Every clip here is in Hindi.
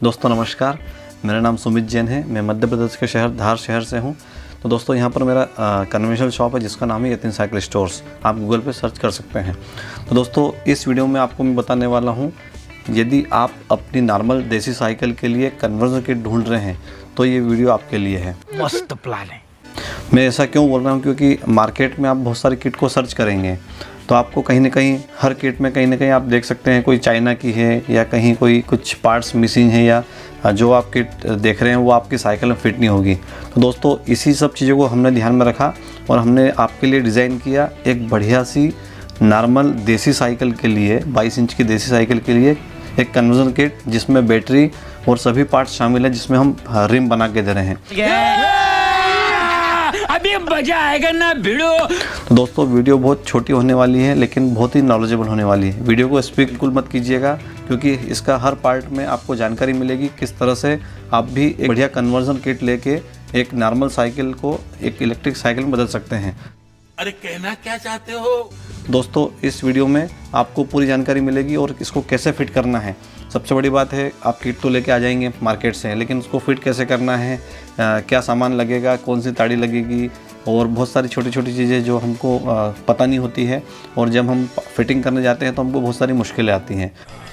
दोस्तों नमस्कार, मेरा नाम सुमित जैन है। मैं मध्य प्रदेश के शहर धार शहर से हूं। तो दोस्तों यहाँ पर मेरा कन्वेंशनल शॉप है जिसका नाम है यतिन साइकिल स्टोर्स। आप गूगल पे सर्च कर सकते हैं। तो दोस्तों इस वीडियो में आपको मैं बताने वाला हूँ, यदि आप अपनी नॉर्मल देसी साइकिल के लिए कन्वर्जन किट ढूंढ रहे हैं तो ये वीडियो आपके लिए है। मस्त प्लान है। मैं ऐसा क्यों बोल रहा हूँ, क्योंकि मार्केट में आप बहुत सारी किट को सर्च करेंगे तो आपको कहीं ना कहीं हर किट में कहीं ना कहीं आप देख सकते हैं कोई चाइना की है या कहीं कोई कुछ पार्ट्स मिसिंग है या जो आप किट देख रहे हैं वो आपकी साइकिल में फिट नहीं होगी। तो दोस्तों इसी सब चीज़ों को हमने ध्यान में रखा और हमने आपके लिए डिज़ाइन किया एक बढ़िया सी नॉर्मल देसी साइकिल के लिए, 22 इंच की देसी साइकिल के लिए एक कन्वर्जन किट जिसमें बैटरी और सभी पार्ट्स शामिल हैं, जिसमें हम रिम बना के दे रहे हैं। अभी मजा आएगा ना भिड़ो। तो दोस्तों वीडियो बहुत छोटी होने वाली है लेकिन बहुत ही नॉलेजेबल होने वाली है। वीडियो को स्किप बिल्कुल मत कीजिएगा क्योंकि इसका हर पार्ट में आपको जानकारी मिलेगी किस तरह से आप भी एक बढ़िया कन्वर्जन किट लेके एक नॉर्मल साइकिल को एक इलेक्ट्रिक साइकिल में बदल सकते हैं। अरे कहना क्या चाहते हो? दोस्तों इस वीडियो में आपको पूरी जानकारी मिलेगी और इसको कैसे फिट करना है। सबसे बड़ी बात है, आप किट तो लेके आ जाएंगे मार्केट से, लेकिन उसको फिट कैसे करना है, क्या सामान लगेगा, कौन सी ताड़ी लगेगी और बहुत सारी छोटी छोटी चीज़ें जो हमको पता नहीं होती है और जब हम फिटिंग करने जाते हैं तो हमको बहुत सारी मुश्किलें आती हैं।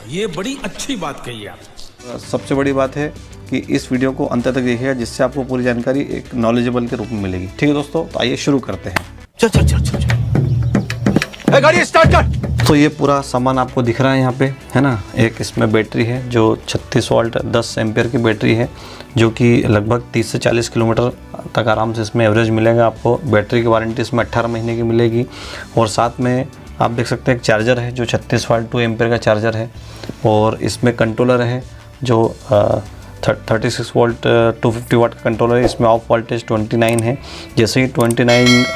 ये बड़ी अच्छी बात कही आप। सबसे बड़ी बात है कि इस वीडियो को अंत तक देखिएगा जिससे आपको पूरी जानकारी एक नॉलेजेबल के रूप में मिलेगी। ठीक है दोस्तों, तो आइए शुरू करते हैं। चल चल चल चल गाड़ी स्टार्ट कर। तो ये पूरा सामान आपको दिख रहा है यहाँ पे, है ना। एक इसमें बैटरी है जो 36 वोल्ट 10 एम्पियर की बैटरी है जो कि लगभग 30 से 40 किलोमीटर तक आराम से इसमें एवरेज मिलेगा आपको। बैटरी की वारंटी इसमें 18 महीने की मिलेगी और साथ में आप देख सकते हैं एक चार्जर है जो 36 वाट 2 एम्पियर का चार्जर है और इसमें कंट्रोलर है जो 36 वोल्ट 250 वाट का कंट्रोलर है। इसमें ऑफ वोल्टेज 29 है। जैसे ही 29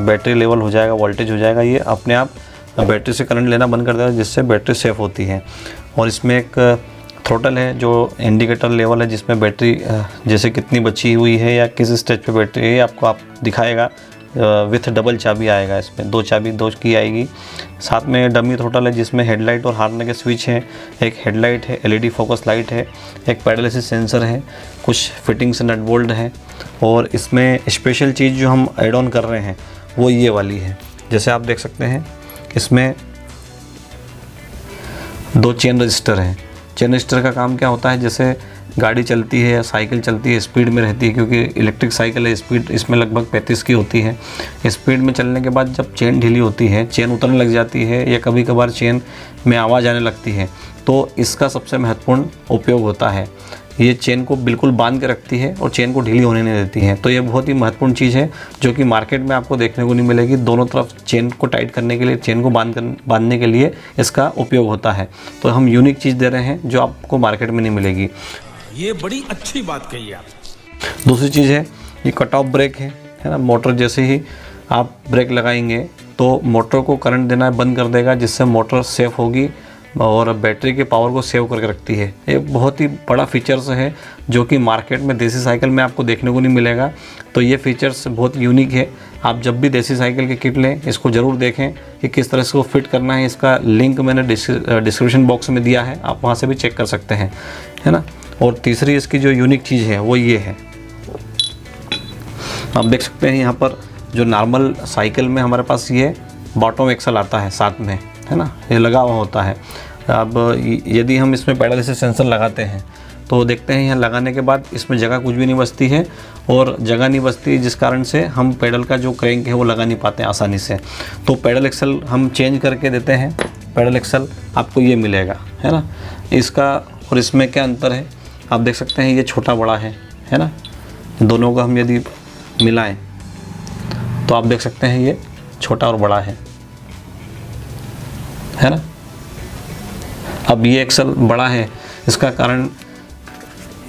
बैटरी लेवल हो जाएगा, वोल्टेज हो जाएगा, ये अपने आप बैटरी से करंट लेना बंद कर देगा जिससे बैटरी सेफ होती है। और इसमें एक थ्रोटल है जो इंडिकेटर लेवल है जिसमें बैटरी जैसे कितनी बची हुई है या किस स्टेज पे बैटरी है आपको आप दिखाएगा। विथ डबल चाबी आएगा, इसमें 2 चाबी 2 की आएगी। साथ में डमी थ्रोटल है जिसमें हेडलाइट और हार्न के स्विच हैं, एक हेडलाइट है, LED फोकस लाइट है, एक पैडल असिस्ट सेंसर है, कुछ फिटिंग्स नट बोल्ट है और इसमें स्पेशल चीज़ जो हम ऐड ऑन कर रहे हैं वो ये वाली है। जैसे आप देख सकते हैं इसमें 2 चेन रजिस्टर हैं। चेन रजिस्टर का काम क्या होता है, जैसे गाड़ी चलती है या साइकिल चलती है स्पीड में रहती है, क्योंकि इलेक्ट्रिक साइकिल है, स्पीड इसमें लगभग 35 की होती है। स्पीड में चलने के बाद जब चेन ढीली होती है, चेन उतरने लग जाती है या कभी कभार चेन में आवाज़ आने लगती है, तो इसका सबसे महत्वपूर्ण उपयोग होता है। ये चेन को बिल्कुल बांध के रखती है और चेन को ढीली होने नहीं देती है। तो ये बहुत ही महत्वपूर्ण चीज़ है जो कि मार्केट में आपको देखने को नहीं मिलेगी। दोनों तरफ चेन को टाइट करने के लिए, चेन को बांधने के लिए इसका उपयोग होता है। तो हम यूनिक चीज़ दे रहे हैं जो आपको मार्केट में नहीं मिलेगी। ये बड़ी अच्छी बात कही आप। दूसरी चीज़ है ये कट ऑफ ब्रेक है ना। मोटर जैसे ही आप ब्रेक लगाएंगे तो मोटर को करंट देना बंद कर देगा जिससे मोटर सेफ होगी और बैटरी के पावर को सेव करके रखती है। ये बहुत ही बड़ा फीचर्स है जो कि मार्केट में देसी साइकिल में आपको देखने को नहीं मिलेगा। तो ये फीचर्स बहुत यूनिक है। आप जब भी देसी साइकिल के किट लें इसको ज़रूर देखें कि किस तरह से इसको फिट करना है। इसका लिंक मैंने डिस्क्रिप्शन बॉक्स में दिया है, आप वहाँ से भी चेक कर सकते हैं, है ना। और तीसरी इसकी जो यूनिक चीज़ है वो ये है, आप देख सकते हैं यहाँ पर जो नॉर्मल साइकिल में हमारे पास ये बॉटम एक्सल आता है साथ में, है ना, ये लगा हुआ होता है। अब यदि हम इसमें पैडल असिस्ट सेंसर लगाते हैं तो देखते हैं यहाँ लगाने के बाद इसमें जगह कुछ भी नहीं बचती है और जगह नहीं बचती जिस कारण से हम पैडल का जो क्रैंक है वो लगा नहीं पाते हैं आसानी से। तो पैडल एक्सल हम चेंज करके देते हैं। पैडल एक्सल आपको ये मिलेगा, है ना। इसका और इसमें क्या अंतर है आप देख सकते हैं, ये छोटा बड़ा है ना। दोनों को हम यदि मिलाएं तो आप देख सकते हैं ये छोटा और बड़ा है ना। अब ये एक्सल बड़ा है, इसका कारण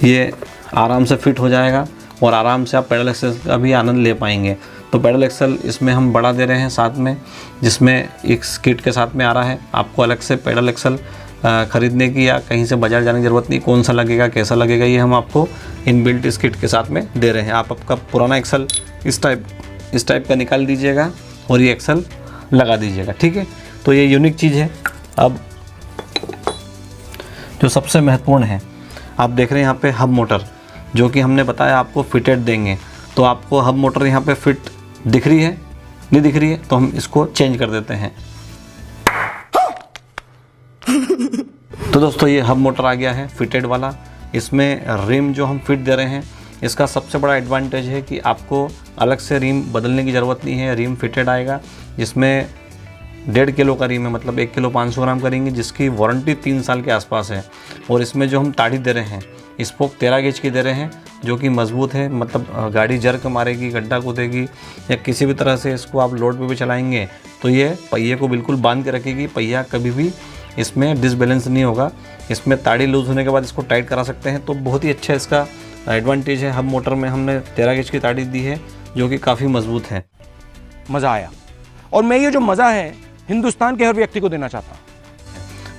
ये आराम से फिट हो जाएगा और आराम से आप पैडल एक्सल का भी आनंद ले पाएंगे। तो पैडल एक्सल इसमें हम बड़ा दे रहे हैं साथ में, जिसमें एक किट के साथ में आ रहा है। आपको अलग से पैडल एक्सल ख़रीदने की या कहीं से बाज़ार जाने की ज़रूरत नहीं। कौन सा लगेगा, कैसा लगेगा, ये हम आपको इनबिल्ट इस किट के साथ में दे रहे हैं। आप आपका पुराना एक्सल इस टाइप का निकाल दीजिएगा और ये एक्सल लगा दीजिएगा, ठीक है। तो ये यूनिक चीज़ है। अब जो सबसे महत्वपूर्ण है, आप देख रहे हैं यहाँ पे हब मोटर, जो कि हमने बताया आपको फिटेड देंगे। तो आपको हब मोटर यहाँ पे फिट दिख रही है, नहीं दिख रही है, तो हम इसको चेंज कर देते हैं। तो दोस्तों ये हब मोटर आ गया है फिटेड वाला। इसमें रिम जो हम फिट दे रहे हैं, इसका सबसे बड़ा एडवांटेज है कि आपको अलग से रिम बदलने की ज़रूरत नहीं है। रिम फिटेड आएगा, जिसमें 1.5 किलो का रिम है, मतलब 1 किलो 500 ग्राम करेंगे, जिसकी वारंटी 3 साल के आसपास है। और इसमें जो हम ताड़ी दे रहे हैं, स्पोक 13 गेज की दे रहे हैं, जो कि मजबूत है, मतलब गाड़ी जर्क मारेगी, गड्ढा कूदेगी, या किसी भी तरह से इसको आप लोड पे भी चलाएंगे तो ये पहिए को बिल्कुल बांध के रखेगी। पहिया कभी भी इसमें डिसबैलेंस नहीं होगा। इसमें ताड़ी लूज़ होने के बाद इसको टाइट करा सकते हैं। तो बहुत ही अच्छा इसका एडवांटेज है। हब मोटर में हमने 13 गेज की ताड़ी दी है, जो कि काफ़ी मजबूत है। मज़ा आया, और मैं ये जो मज़ा है हिंदुस्तान के हर व्यक्ति को देना चाहता हूँ।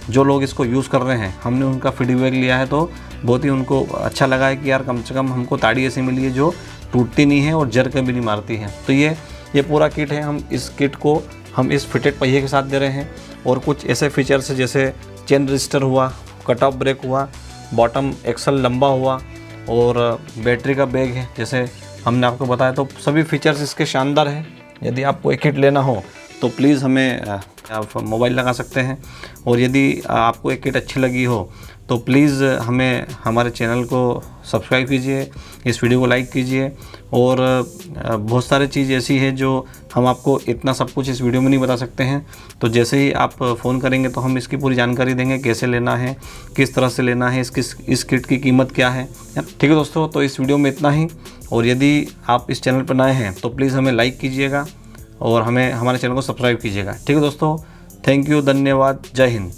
जो लोग इसको यूज़ कर रहे हैं, हमने उनका फीडबैक लिया है, तो बहुत ही उनको अच्छा लगा है कि यार कम से कम हमको ताड़ी ऐसी मिली है जो टूटती नहीं है और जर्क भी नहीं मारती है। तो ये पूरा किट है। हम इस किट को हम इस फिटेड पहिए के साथ दे रहे हैं, और कुछ ऐसे फीचर्स जैसे चेन रजिस्टर हुआ, कट ऑफ ब्रेक हुआ, बॉटम एक्सल लंबा हुआ, और बैटरी का बैग है जैसे हमने आपको बताया। तो सभी फीचर्स इसके शानदार हैं। यदि आपको एक किट लेना हो तो प्लीज़ हमें आप मोबाइल लगा सकते हैं, और यदि आपको एक किट अच्छी लगी हो तो प्लीज़ हमें हमारे चैनल को सब्सक्राइब कीजिए, इस वीडियो को लाइक कीजिए। और बहुत सारी चीज़ ऐसी है जो हम आपको इतना सब कुछ इस वीडियो में नहीं बता सकते हैं। तो जैसे ही आप फ़ोन करेंगे तो हम इसकी पूरी जानकारी देंगे, कैसे लेना है, किस तरह से लेना है, इस किट की कीमत क्या है। ठीक है दोस्तों, तो इस वीडियो में इतना ही। और यदि आप इस चैनल पर नए हैं तो प्लीज़ हमें लाइक कीजिएगा और हमें हमारे चैनल को सब्सक्राइब कीजिएगा। ठीक है दोस्तों, थैंक यू, धन्यवाद, जय हिंद।